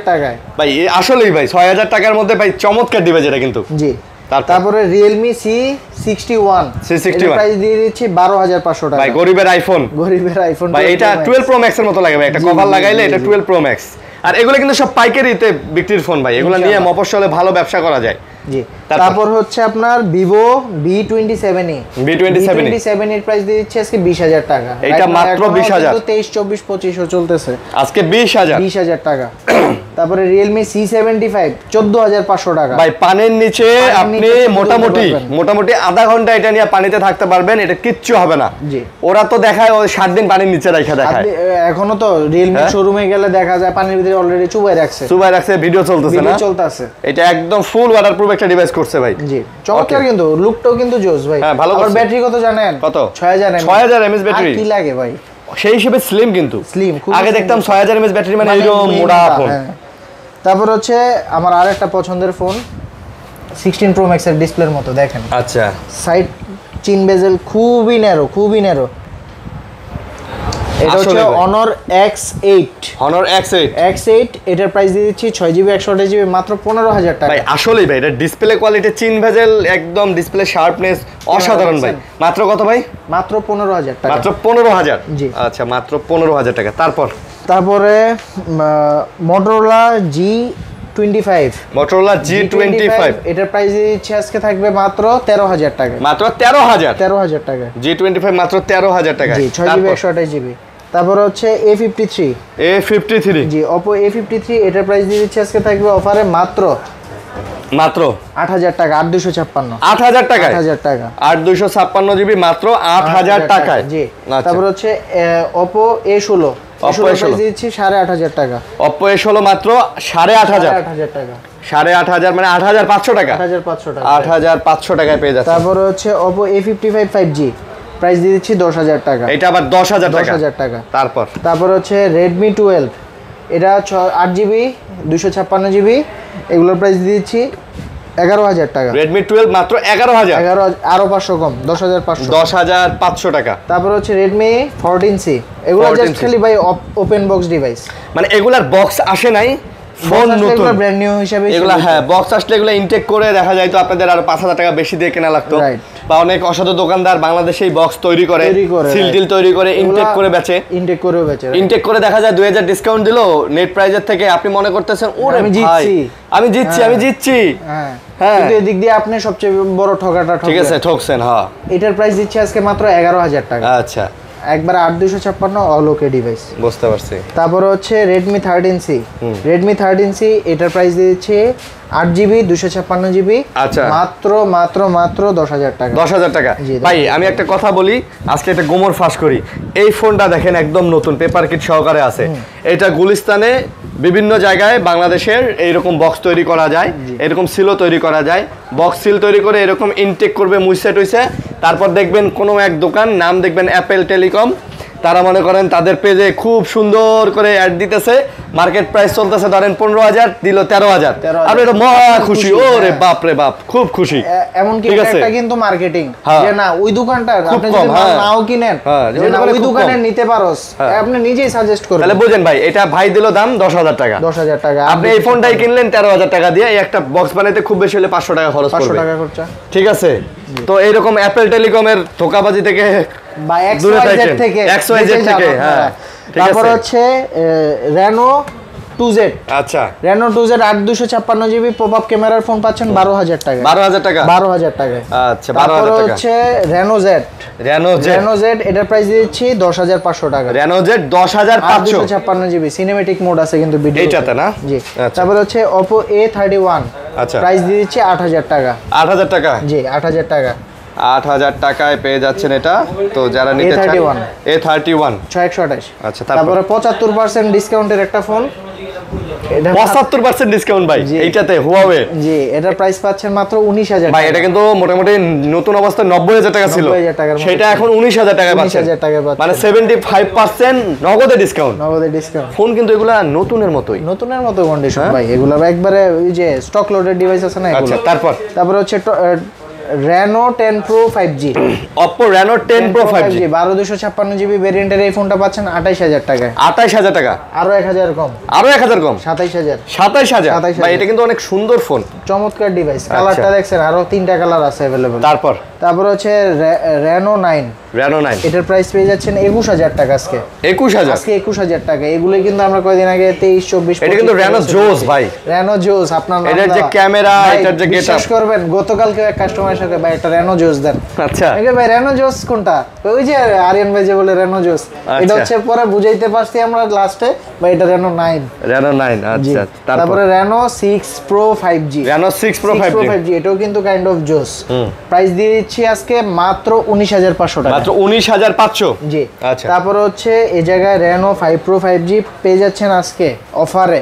টাকায় ভাই, আসলেই ভাই 6,000 টাকার মধ্যে ভাই চমৎকার ডিভাইস এটা কিন্তু। জি। তারপরে Realme C61 প্রাইস দিয়ে দিচ্ছি 12,500 টাকা। ভাই গরিবের আইফোন ভাই, এটা 12 Pro Max এর মতো লাগে ভাই, একটা কভার লাগাইলে এটা 12 Pro Max। আর এগুলো কিন্তু সব পাইকারিতে বিক্রির ফোন ভাই, এগুলো নিয়ে মফস্বলে ভালো ব্যবসা করা যায়। জি। তারপর হচ্ছে আপনার Vivo V27e এর প্রাইস দিয়ে দিচ্ছি আজকে 20,000 টাকা। এটা মাত্র 20,000, 23 24 25 চলতেছে আজকে 20,000 টাকা। তারপরে Realme C75 14,500 টাকা। ভাই পানির নিচে আপনি মোটামুটি আধা ঘন্টা এটা নিয়ে পানিতে থাকতে পারবেন, এটা কিচ্ছু হবে না। জি। ওরা তো দেখায় 7 দিন পানির নিচে রাখা দেখায়, এখনো তো Realme শোরুমে গেলে দেখা যায় পানির ভিতরে অলরেডি চুবাই রাখছে, ভিডিও চলতেছে। এটা একদম ফুল ওয়াটারপ্রুফ একটা ডিভাইস করছে ভাই। জি, চমৎকার, কিন্তু লুকটাও কিন্তু জোস ভাই। হ্যাঁ, ভালো। আর ব্যাটারি কত জানেন? কত? 6,000 mAh ব্যাটারি। কি লাগে ভাই, সেই হিসেবে স্লিম, কিন্তু আগে দেখতাম 6,000 mAh ব্যাটারি মানে এরকম মোটা ফোন। তারপর হচ্ছে আমার আরেকটা পছন্দের ফোন 16 Pro Max এর ডিসপ্লের মতো, দেখেন। আচ্ছা, সাইড চিন বেজেল খুবই ন্যারো। এটা হচ্ছে Honor X8 এটার প্রাইস দিয়ে দিচ্ছি 6GB 128GB মাত্র 15,000 টাকা। ভাই আসলেই ভাই, এটা ডিসপ্লে কোয়ালিটি, চিন ভেজেল, একদম ডিসপ্লে শার্পনেস অসাধারণ ভাই। মাত্র কত ভাই? মাত্র 15,000 টাকা। মাত্র 15,000? জি। আচ্ছা, মাত্র 15,000 টাকা। তারপরে Motorola G25 এটার প্রাইস দিচ্ছি আজকে থাকবে মাত্র 13,000 টাকা। মাত্র 13,000 টাকা। G25 মাত্র 13,000 টাকা। জি, 6GB 128GB। তারপর হচ্ছে A53 জি, Oppo A53 এটার প্রাইস দিয়ে দিচ্ছি আজকে থাকবে অফারে মাত্র মাত্র 8000 টাকা 8256 8000 টাকা 8000 টাকা 8256 জিবি মাত্র 8000 টাকায় জি তারপর হচ্ছে Oppo A16 Oppo A16 price দিচ্ছি 8500 টাকা Oppo A16 মাত্র 8500 টাকা 8500 মানে 8500 টাকা 8500 টাকা 8500 টাকায় পেয়ে যাচ্ছে তারপর হচ্ছে Oppo A55 5G প্রাইস দিয়ে দিচ্ছি 10000 টাকা এটা আবার 10000 টাকা 10000 টাকা তারপর হচ্ছে Redmi 12 এটা 8GB 256GB এগুলোর প্রাইস দিয়ে দিচ্ছি 11000 টাকা Redmi 12 মাত্র 11000 আরো 500 কম 10500 টাকা তারপর হচ্ছে Redmi 14C এগুলো জাস্ট খালি ভাই ওপেন বক্স ডিভাইস মানে এগুলার বক্স আসে নাই ফোন নতুন ব্র্যান্ড নিউ হিসেবে এগুলা হ্যাঁ বক্স আসলে এগুলা ইনটেক করে দেখা যায় তো আপনাদের আর 5000 টাকা বেশি দিয়ে কেনা লাগতো বা অনেক অসাধু দোকানদার বাংলাদেশে এই বক্স তৈরি করে সিল টিল তৈরি করে ইনটেক করে বেচে ইনটেক করে দেখা যায় 2000 ডিসকাউন্ট দিলো নেট প্রাইজের থেকে আপনি মনে করতেছেন ওরে ভাই আমি জিতছি হ্যাঁ কিন্তু এদিক দিয়ে আপনি সবচেয়ে বড় ঠকাটা ঠিক আছে ঠকছেন হ্যাঁ এটার প্রাইস দিচ্ছি আজকে মাত্র 11000 টাকা আচ্ছা একবার 8256 অল ওকে ডিভাইস বুঝতে পারছি তারপর হচ্ছে Redmi 13C এটার প্রাইস দিয়েছে 8GB 256GB আচ্ছা মাত্র 10000 টাকা 10000 টাকা ভাই আমি একটা কথা বলি আজকে এটা গোমর ফাঁস করি এই ফোনটা দেখেন একদম নতুন পেপার কিট সহকারে আছে এটা গুলিস্তানে বিভিন্ন জায়গায় বাংলাদেশের এইরকম বক্স তৈরি করা যায় এরকম সিলও তৈরি করা যায় বক্স সিল তৈরি করে এরকম ইনটেক করবে মুইসে টুইসে তারপর দেখবেন কোনো এক দোকান নাম দেখবেন অ্যাপেল টেলিকম তারা মনে করেন তাদের পেজে খুব সুন্দর করে অ্যাড দিতেছে মার্কেট প্রাইস চলতেছে ধরেন 15000 দিল 13000 আপনি এটা মহা খুশি ওরে বাপ রে বাপ খুব খুশি এমন কি একটা কিন্তু মার্কেটিং যে না ওই দোকানটার আপনি যদি নাও কিনেন যে না ওই দোকানে নিতে পারোস আপনি নিজেই সাজেস্ট করুন তাহলে বুঝেন ভাই এটা ভাই দিল দাম 10000 টাকা আপনি এই ফোনটাই কিনলেন 13000 টাকা দিয়ে এই একটা বক্স বানাইতে খুব বেশি হলে 500 টাকা খরচ করবে 500 টাকা খরচা ঠিক আছে তো এইরকম অ্যাপেল টেলিকমের ধোকাবাজি থেকে বা XYZ থেকে হ্যাঁ তারপর হচ্ছে Reno 2Z আচ্ছা Reno 2Z 8256GB পপআপ ক্যামেরার ফোন পাচ্ছেন 12000 টাকা 12000 টাকা আচ্ছা 12000 টাকা তারপর হচ্ছে Reno Z এটার প্রাইস দিচ্ছি 10500 টাকা Reno Z 10500 256GB cinematic mode আছে কিন্তু ভিডিও এইটাতে না জি তারপর হচ্ছে Oppo A31 আচ্ছা প্রাইস দিচ্ছি 8000 টাকা 8000 টাকা জি 8000 টাকা 8000 টাকায় পেয়ে যাচ্ছেন এটা তো যারা নিতে চান A31 628 আচ্ছা তারপরে 75% ডিসকাউন্টের একটা ফোন এটা 75% ডিসকাউন্ট ভাই এইটাতে Huawei জি এটার প্রাইস পাচ্ছেন মাত্র 19000 ভাই এটা কিন্তু মোটামুটি নতুন অবস্থায় 90000 টাকা ছিল সেটা এখন 19000 টাকা পাচ্ছেন মানে 75% নগদে ডিসকাউন্ট ফোন কিন্তু এগুলা নতুনের মতোই কন্ডিশন ভাই এগুলা একবারে ওই যে স্টক লোডেড ডিভাইস আছে না এগুলো আচ্ছা তারপর হচ্ছে Reno 10 Pro 5G Oppo Reno 10 Pro 5G 12256GB ভেরিয়েন্টের এই ফোনটা পাচ্ছেন 28000 টাকায় 28000 টাকা আরো 1000 কম 27000 ভাই এটা কিন্তু অনেক সুন্দর ফোন চমৎকার ডিভাইস কালারটা দেখছেন আরো 3টা কালার আছে अवेलेबल তারপর হচ্ছে Reno 9 এটার প্রাইস পেয়ে যাচ্ছেন 21000 টাকা আজকে 21000 টাকা এগুলোই কিন্তু আমরা কয়েকদিন আগে 23 24 এটা কিন্তু Reno জোস ভাই Reno জোস আপনার নাম এটার যে ক্যামেরা এটার যে গেটআপ বিশ্বাস করবেন গতকালকে এক কাস্টমারের সাথে ভাই একটা Reno জোস দেন আচ্ছা ভাই Reno জোস কোনটা ওই যে আরিয়ান ভাই যে বলে Reno জোস এটা হচ্ছে পরে বুঝাইতে পারছি আমরা লাস্টে ভাই এটা Reno 9 আচ্ছা তারপরে Reno 6 Pro 5G এটাও কিন্তু কাইন্ড অফ জোস প্রাইস দিয়ে দিচ্ছি আজকে মাত্র 19500 টাকা মাত্র 19500 জি আচ্ছা তারপর হচ্ছে এই জায়গায় Reno 5 Pro 5G পেয়ে যাচ্ছেন আজকে অফারে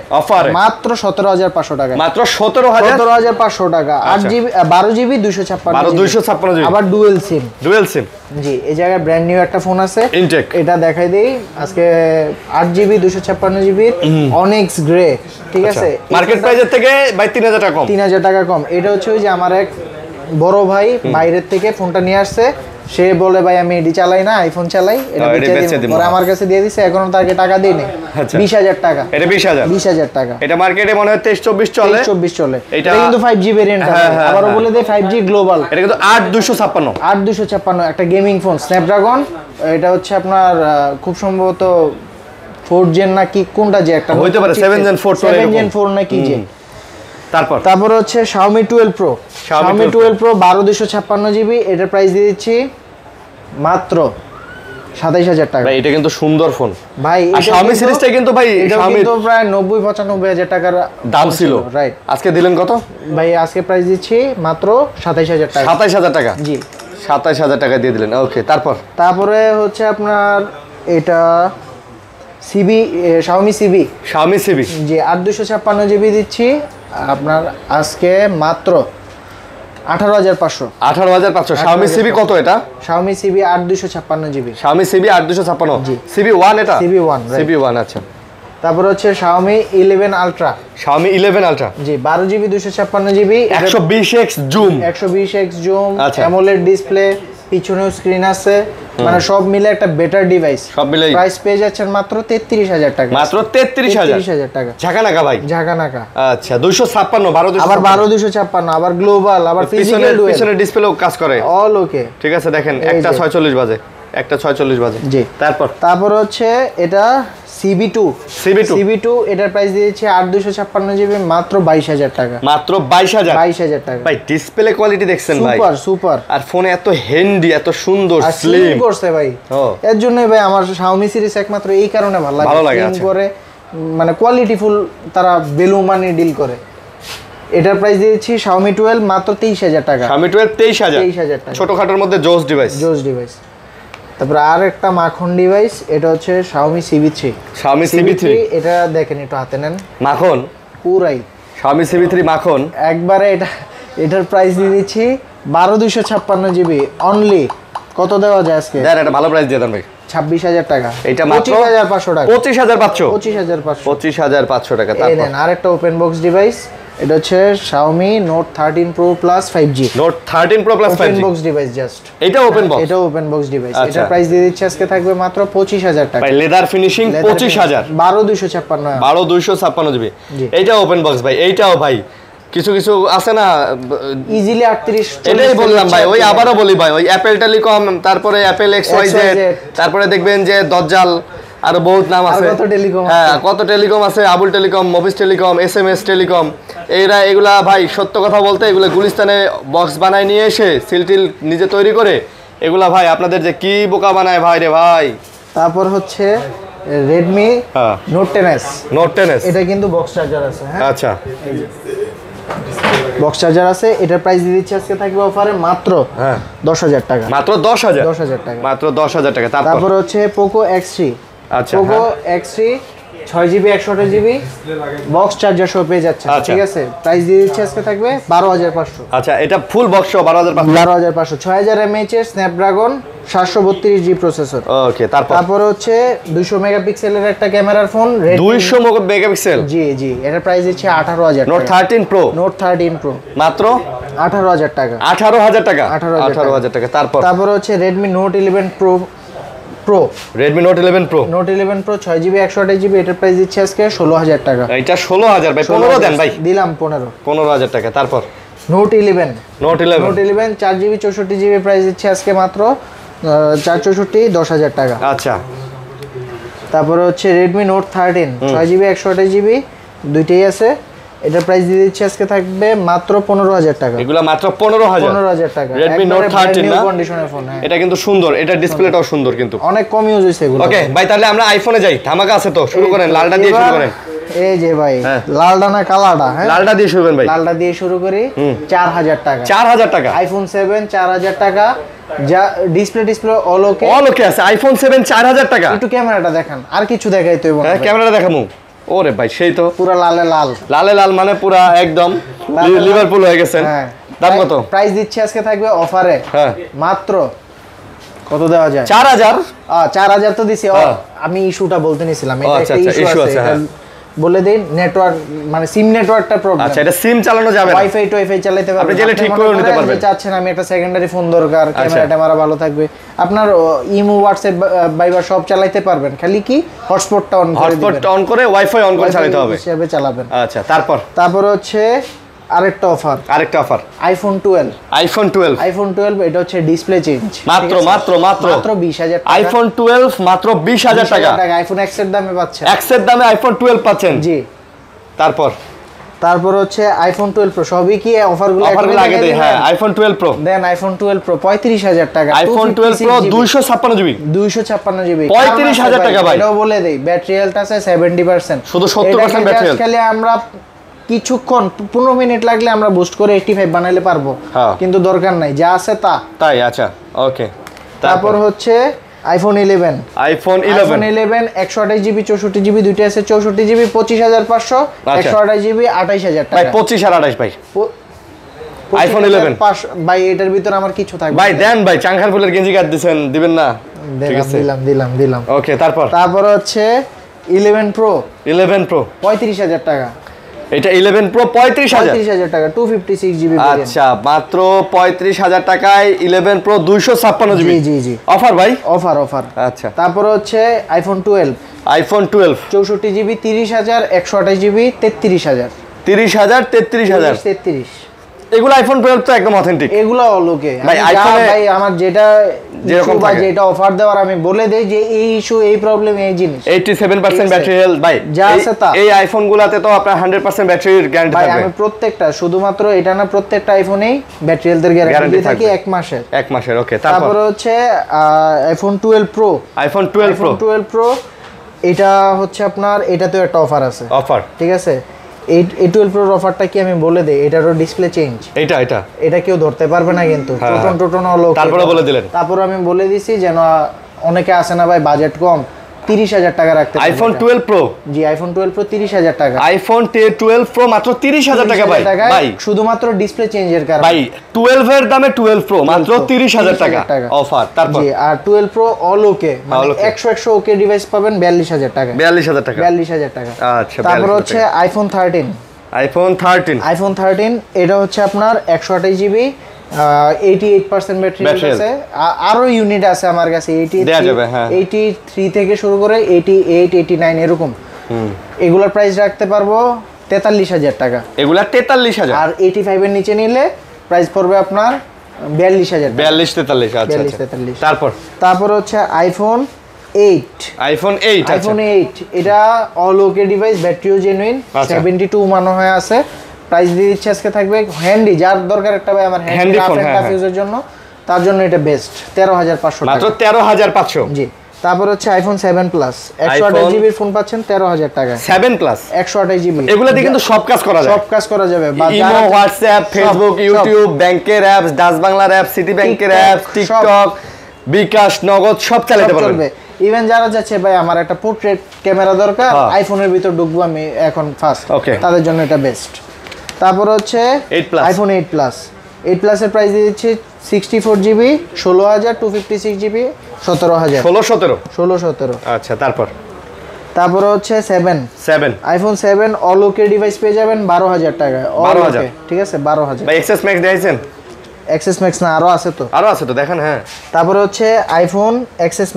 মাত্র 17500 টাকা মাত্র 17500 টাকা 8GB 12GB 256GB আবার ডুয়াল সিম জি এই জায়গায় ব্র্যান্ড নিউ একটা ফোন আছে ইনটেক এটা দেখাই দেই আজকে 8GB 256GB অনিক্স গ্রে ঠিক আছে মার্কেট প্রাইসের থেকে ভাই 3000 টাকা কম এটা হচ্ছে ওই যে আমার এক বড় ভাই বাইরের থেকে ফোনটা নিয়ে আসছে সে বলে ভাই আমি এডি চালাই না আইফোন চালাই এটা বেচে দিই পরে আমার কাছে দিয়ে দিছে এখনো তাকে টাকা দেই নাই 20000 টাকা এটা 20000 টাকা এটা মার্কেটে মনে হয় 23-24 চলে এটা কিন্তু 5G ভেরিয়েন্ট আছে আবারো বলে দেই 5G গ্লোবাল এটা কিন্তু 8256 একটা গেমিং ফোন স্ন্যাপড্রাগন এটা হচ্ছে আপনার খুব সম্ভবত 4 জেন না কি কোনটা যে একটা হইতে পারে 7 জেন 4 না কি যে তারপর হচ্ছে Xiaomi 12 Pro 12 Pro 12256GB এটার প্রাইস দিয়ে দিচ্ছি মাত্র 27000 টাকা ভাই এটা কিন্তু সুন্দর ফোন ভাই। আর Xiaomi সিরিজটা কিন্তু ভাই Xiaomi তো প্রায় 90-95 টাকার দাম ছিল, রাইট। আজকে দিলেন কত ভাই? আজকে প্রাইস দিচ্ছি মাত্র 27000 টাকা। 27000 টাকা, জি 27000 টাকা দিয়ে দিলেন। ওকে, তারপরে হচ্ছে আপনার এটা সিবি, Xiaomi সিবি জি 8256 জিবি দিচ্ছি আপনার আজকে মাত্র 18500। 18500 Xiaomi সিবি কত এটা? Xiaomi Civi 8256 GB. Xiaomi Civi 8256 G Civi 1 এটা সিবি 1 আচ্ছা। তারপর হচ্ছে Xiaomi 11 Ultra জি 12 GB 256 GB 120x zoom 120x zoom AMOLED display, পিছনেও স্ক্রিন আছে, মানে সব মিলে একটা বেটার ডিভাইস। সব মিলে প্রাইস পেয়ে যাচ্ছেন মাত্র 33000 টাকা। মাত্র 33000 টাকা ঝাঁকানাকা ভাই, ঝাঁকানাকা। আচ্ছা 256 আবার 12256 আবার গ্লোবাল, আবার ফিজিক্যাল ডুয়েল, পিছনের ডিসপ্লেও কাজ করে অল ওকে। ঠিক আছে, দেখেন একটা 46 বাজে, একটা 46 বাজে জি। তারপর হচ্ছে এটা CB2 এটার প্রাইস দিয়েছে 8256 জিবি মাত্র 22000 টাকা। মাত্র 22000 টাকা ভাই। ডিসপ্লে কোয়ালিটি দেখছেন ভাই, সুপার। আর ফোনে এত হ্যান্ডি, এত সুন্দর, স্লিম করছে ভাই। এর জন্যই ভাই আমার Xiaomi সিরিজ একমাত্র এই কারণে ভালো লাগে, স্লিম করে, মানে কোয়ালিটিফুল, তারা ভ্যালু মানি ডিল করে। এটার প্রাইস দিয়েছি Xiaomi 12 মাত্র 23000 টাকা। Xiaomi 12 23000 টাকা, ছোটখাটোর মধ্যে জোস ডিভাইস। তারপর আর একটা মাখন ডিভাইস, এটা হচ্ছে Xiaomi CB3 এটা দেখেন, একটু হাতে নেন, মাখন পুরাই Xiaomi CB3 মাখন একবারে। এটার প্রাইস দিয়ে দিচ্ছি 12256 জিবি অনলি। কত দেওয়া যায় আজকে? দেন একটা ভালো প্রাইস দিয়ে দেন ভাই। 26000 টাকা। এটা মাত্র 25500 টাকা। 25500 টাকা। এই নেন আরেকটা ওপেন বক্স ডিভাইস, এটা হচ্ছে Xiaomi Note 13 Pro Plus 5G। Note 13 Pro Plus 5G open box device just. এটা ওপেন বক্স ডিভাইস। এটা প্রাইস দিয়ে দিচ্ছি আজকে থাকবে মাত্র 25000 টাকা। ভাই লেদার ফিনিশিং 25000, 12256 জিবি। এইটা ওপেন বক্স ভাই, এইটাও ভাই কিছু আছে না ইজিলি 38। এটাই বললাম ভাই, ওই আবারও বলি ভাই, ওই অ্যাপেল টেলিকম, তারপরে অ্যাপেল XYZ, তারপরে দেখবেন যে দজ্জাল, আর বহুত নাম আছে, কত টেলিকম আছে, Abul telecom, Mofiz telecom, SMS telecom. এগুলা ভাই সত্য কথা বলতে, এগুলো গুলিস্তানে বক্স বানায় নিয়ে এসে সিলটিল নিজে তৈরি করে, এগুলা ভাই আপনাদের যে কি বোকা বানায় ভাই রে ভাই। তারপর হচ্ছে Redmi Note 10s এটা কিন্তু বক্স চার্জার আছে। আচ্ছা বক্স চার্জার আছে। এটার প্রাইস দিয়ে দিচ্ছি আজকে থাকবে অফারে মাত্র 10000 টাকা। মাত্র 10000 টাকা। মাত্র 10000 টাকা। তারপর হচ্ছে Poco X3। আচ্ছা Poco X3 6GB 128GB box charger সহ পেয়ে যাচ্ছে, ঠিক আছে? প্রাইস দিয়ে দিচ্ছি আজকে থাকবে 12500। আচ্ছা এটা ফুল বক্স সহ 12500 6000 mAh এর স্ন্যাপড্রাগন 732G প্রসেসর। ওকে, তারপর হচ্ছে 200 মেগাপিক্সেলের একটা ক্যামেরার ফোন, 200 মেগাপিক্সেল। জি এটার প্রাইস দিচ্ছি 18000 টাকা। Note 13 Pro মাত্র 18000 টাকা। 18000 টাকা। তারপর হচ্ছে Redmi Note 11 Pro Redmi Note 11 Pro 6GB 128GB এটার প্রাইস দিচ্ছি আজকে 16000 টাকা। এটা 16000 ভাই, 15 দেন ভাই। দিলাম 15000 টাকা। তারপর Note 11 4GB 64GB প্রাইস দিচ্ছি আজকে মাত্র 464 10000 টাকা। আচ্ছা তারপর হচ্ছে Redmi Note 13 6GB 128GB দুইটাই আছে, এটার প্রাইস দিয়ে দিচ্ছি আজকে থাকবে মাত্র 15000 টাকা। এগুলা মাত্র 15000 টাকা। Redmi Note 13 না কন্ডিশনের ফোন। এটা কিন্তু সুন্দর, এটা ডিসপ্লেটাও সুন্দর, কিন্তু অনেক কম ইউজ হইছে এগুলো। ওকে ভাই, তাহলে আমরা আইফোনে যাই, ধামাকা আছে তো, শুরু করেন, লালটা দিয়ে শুরু করেন। এই যে ভাই লালটা না কালাটা? হ্যাঁ লালটা দিয়ে শুরু করেন ভাই। লালটা দিয়ে শুরু করি। 4000 টাকা। 4000 টাকা iPhone 7 4000 টাকা। যা ডিসপ্লে অল ওকে আছে। iPhone 7 4000 টাকা। একটু ক্যামেরাটা দেখান, আর কিছু দেখাই তো। হ্যাঁ ক্যামেরাটা দেখামু। ওরে ভাই সেই তো পুরো লালে লাল মানে পুরা একদম লিভারপুল হয়ে গেছেন। দাম কত? প্রাইস দিচ্ছি আজকে থাকবে অফারে মাত্র কত দেওয়া যায়? 4000 তো দিছি। আমি ইস্যুটা বলতে নিছিলাম, এটা একটা ইস্যু আছে, বলে দেই। নেটওয়ার্ক মানে সিম নেটওয়ার্কটা প্রবলেম। আচ্ছা এটা সিম চালানো যাবে না, ওয়াইফাই চালাতে পারবেন, আপনি জেলে ঠিক করে নিতে পারবেন। চাচ্ছেন আমি একটা সেকেন্ডারি ফোন দরকার, ক্যামেরাটা আমার ভালো থাকবে, আপনার ইমো হোয়াটসঅ্যাপ ভাইবার সব চালাতে পারবেন, খালি কি হটস্পটটা অন করে ওয়াইফাই অন করে চালাতে হবে, হিসাবে চালাবেন। আচ্ছা তারপর হচ্ছে আরেকটা অফার iPhone 12 এটা হচ্ছে ডিসপ্লে চেঞ্জ মাত্র 20000 টাকা। iPhone 12 মাত্র 20000 টাকা। iPhone X এর দামে পাচ্ছেন, X এর দামে iPhone 12 পাচ্ছেন। জি। তারপর তারপর হচ্ছে আইফোন 12 প্রো, সবই কি অফারগুলো আগে দেই। হ্যাঁ, আইফোন 12 প্রো দেন, আইফোন 12 প্রো 35000 টাকা, আইফোন 12 প্রো 256 জিবি 256 জিবি 35000 টাকা ভাই। এটাও বলে দেই, ব্যাটারি হেলথ আছে 70%, শুধু 70% ব্যাটারি হেলথ। খালি আমরা কিছুক্ষণ 15 মিনিট লাগলে আমরা বুস্ট করে 85 বানাইলে পারবো, কিন্তু দরকার নাই, যা আছে তাই। আচ্ছা, ওকে। তারপর হচ্ছে আইফোন 11, আইফোন 11 128 জিবি 64 জিবি দুইটা আছে, 64 জিবি 25500, 128 জিবি 28000 টাকা ভাই। 25 আর 28 ভাই, আইফোন 11 ভাই। এটার ভিতর আমার কিছু থাকবে ভাই। দেন ভাই, চাংখার ফুলের গেঞ্জি কাট দিবেন, দিবেন না? ঠিক আছে, দিলাম। ওকে। তারপর হচ্ছে 11 প্রো 35000 টাকা। এটা 11 প্রো 35000 টাকা, 256 জিবি। আচ্ছা, মাত্র 35000 টাকায় 11 প্রো 256 জিবি। জি। অফার ভাই, অফার। আচ্ছা। তারপর হচ্ছে আইফোন 12 64 জিবি 30000, 128 জিবি 33000। 30000 33000 এগুলো আইফোন 12 তো একদম অথেন্টিক, এগুলো লোকে ভাই। আইফোনে ভাই আমার যেটা যেরকম বা যেটা অফার দেওয়ার আমি বলে দেই যে এই ইস্যু, এই প্রবলেম, এই জিনিস। 87% ব্যাটারি হেলথ ভাই। যা আছে তা। এই আইফোন গুলাতে তো আপনার 100% ব্যাটারির গ্যারান্টি ভাই, থাকবে। আমি প্রত্যেকটা, শুধুমাত্র এটা না, প্রত্যেকটা আইফোনেই ব্যাটারি হেলথের গ্যারান্টি থাকে 1 মাসের। 1 মাসের, ওকে। তারপর হচ্ছে আইফোন 12 প্রো এটা হচ্ছে আপনার, এটাতেও একটা অফার আছে। ঠিক আছে, এই 12 প্রোর অফারটা কি আমি বলে দেই, এটারও ডিসপ্লে চেঞ্জ। এটা কেউ ধরতে পারবে না কিন্তু, টোটন হলো। তারপরে বলে দিলেন। তারপর আমি বলে দিছি যেন অনেকে আসে না ভাই বাজেট কম, 30000 টাকা রাখতে। আইফোন 12 প্রো, জি আইফোন 12 প্রো 30000 টাকা। আইফোন 12 প্রো মাত্র 30000 টাকা ভাই। শুধুমাত্র ডিসপ্লে চেঞ্জের কারণে ভাই। 12 এর দামে 12 প্রো মাত্র 30000 টাকা অফার। তারপর জি, আর 12 প্রো অল ওকে, মানে 100 ওকে ডিভাইস পাবেন 42000 টাকা। 42000 টাকা। আচ্ছা। তারপর হচ্ছে আইফোন 13 এটা হচ্ছে আপনার 128 জিবি 88% ব্যাটারি আছে, আরো ইউনিট আছে আমার কাছে, 83 থেকে শুরু করে 88 89 এরকম। এগুলোর প্রাইস রাখতে পারবো 43000 টাকা। এগুলা 43000, আর 85 এর নিচে নিলে প্রাইস পড়বে আপনার 42000 42 43। আচ্ছা। তারপর হচ্ছে আইফোন 8 এটা অল ওকে ডিভাইস, ব্যাটারিও জেনুইন, 72 মনে হয় আছে। প্রাইস দিয়ে দিচ্ছে আজকে, থাকবে হ্যান্ডি, যার দরকার একটা ভাই আমার হ্যান্ডি কাফ ইউজের জন্য, তার জন্য এটা বেস্ট। 13500 মাত্র 13500। জি। তারপর হচ্ছে আইফোন 7 প্লাস 128 জিবির ফোন পাচ্ছেন 13000 টাকায়। 7 প্লাস 128 জিবি, এগুলা দিয়ে কিন্তু সব কাজ করা যাবে। ইমো, হোয়াটসঅ্যাপ, ফেসবুক, ইউটিউব, ব্যাংকের অ্যাপস, ডাচ বাংলার অ্যাপস, সিটি ব্যাংকের অ্যাপস, টিকটক, বিকাশ, নগদ সব চালাতে পারবে। ইভেন যারা যাচ্ছে ভাই আমার একটা পোর্ট্রেট ক্যামেরা দরকার, আইফোনের ভিতর ঢুকবো আমি এখন ফার্স্ট, তাদের জন্য এটা বেস্ট। তারপর হচ্ছে আইফোন 8 প্লাস এর প্রাইস দিয়ে দিচ্ছে 64 জিবি 16000, 256 জিবি 17000। 16 আচ্ছা। তারপর হচ্ছে 7 আইফোন 7 অল ওকে ডিভাইস পেয়ে যাবেন 12000 টাকায়। 12000, ঠিক আছে, 12000 ভাই। এক্সএস ম্যাক্স দেখাইছেন? এক্সএস ম্যাক্স না, আরো আছে তো দেখেন। হ্যাঁ। তারপর হচ্ছে আইফোন এক্সএস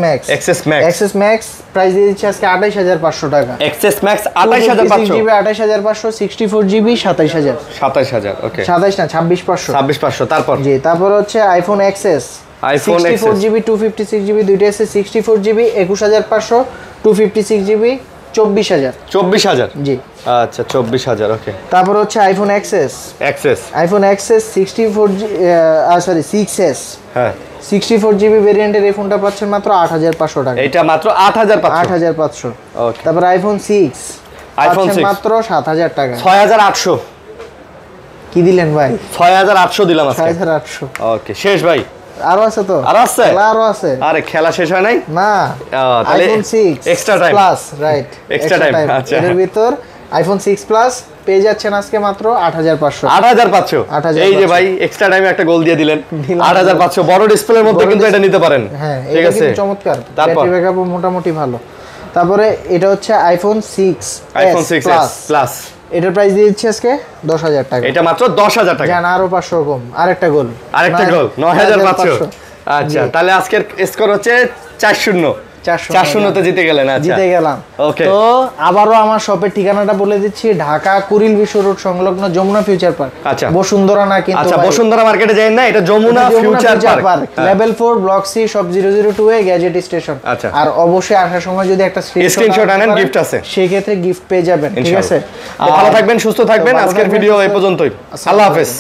ম্যাক্স প্রাইস দিয়ে দিচ্ছে আজকে 28500 টাকা। XS max 28500 GB 28500, 64 GB 27000। ওকে। 27 না 26500। তারপর হচ্ছে আইফোন এক্সএস 64 জিবি 256 জিবি দুইটা আছে, 64 জিবি 21500, 256 জিবি 24000। জি। আচ্ছা, 24000। ওকে। তারপর হচ্ছে আইফোন এক্সএস 64 6s, হ্যাঁ 64 জিবি ভেরিয়েন্টের এই ফোনটা পাচ্ছেন মাত্র 8500 টাকা। এটা মাত্র 8500। ওকে। তারপর আইফোন 6 মাত্র 7000 টাকা। 6800 কি দিলেন ভাই? 6800 দিলাম আজকে। 6800। ওকে, শেষ ভাই? আরো আছে তো? আরো আছে। আরে খেলা শেষ হয় নাই না, তাহলে iPhone 6 extra time plus, right, extra time. আচ্ছা, এর ভিতর আইফোন 6 প্লাস পেয়ে যাচ্ছেন আজকে মাত্র 8500। 8500। এই যে ভাই এক্সট্রা টাইমে একটা গোল দিয়ে দিলেন। 8500 বড় ডিসপ্লের মধ্যে কিন্তু এটা নিতে পারেন। হ্যাঁ, ঠিক আছে, চমৎকার। ব্যাটারি ব্যাকআপও মোটামুটি ভালো। তারপরে এটা হচ্ছে আইফোন 6s প্লাস, এটার প্রাইস দিয়ে দিচ্ছি আজকে 10000 টাকা। এটা মাত্র 10000 টাকা। জান, আরো 500 কম, আরেকটা গোল 9500। আচ্ছা, তাহলে আজকের স্কোর হচ্ছে 4-0। 4-0 তে জিতে গেলেন। আচ্ছা জিতে গেলাম। ওকে, তো আবারও আমার শপের ঠিকানাটা বলে দিচ্ছি, ঢাকা কুড়িল বিশ্ব রোড সংলগ্ন যমুনা ফিউচার পার্ক। আচ্ছা, বসুন্ধরা না কিন্তু, আচ্ছা বসুন্ধরা মার্কেটে যাই না, এটা Jamuna future park, level 4 block C shop 002 এ গ্যাজেট স্টেশন। আচ্ছা, আর অবশ্যই আসার সময় যদি একটা স্ক্রিনশট আনেন, গিফট আছে, সেই ক্ষেত্রে গিফট পেয়ে যাবেন। ঠিক আছে, ভালো থাকবেন, সুস্থ থাকবেন। আজকের ভিডিও এই পর্যন্তই। আল্লাহ হাফেজ।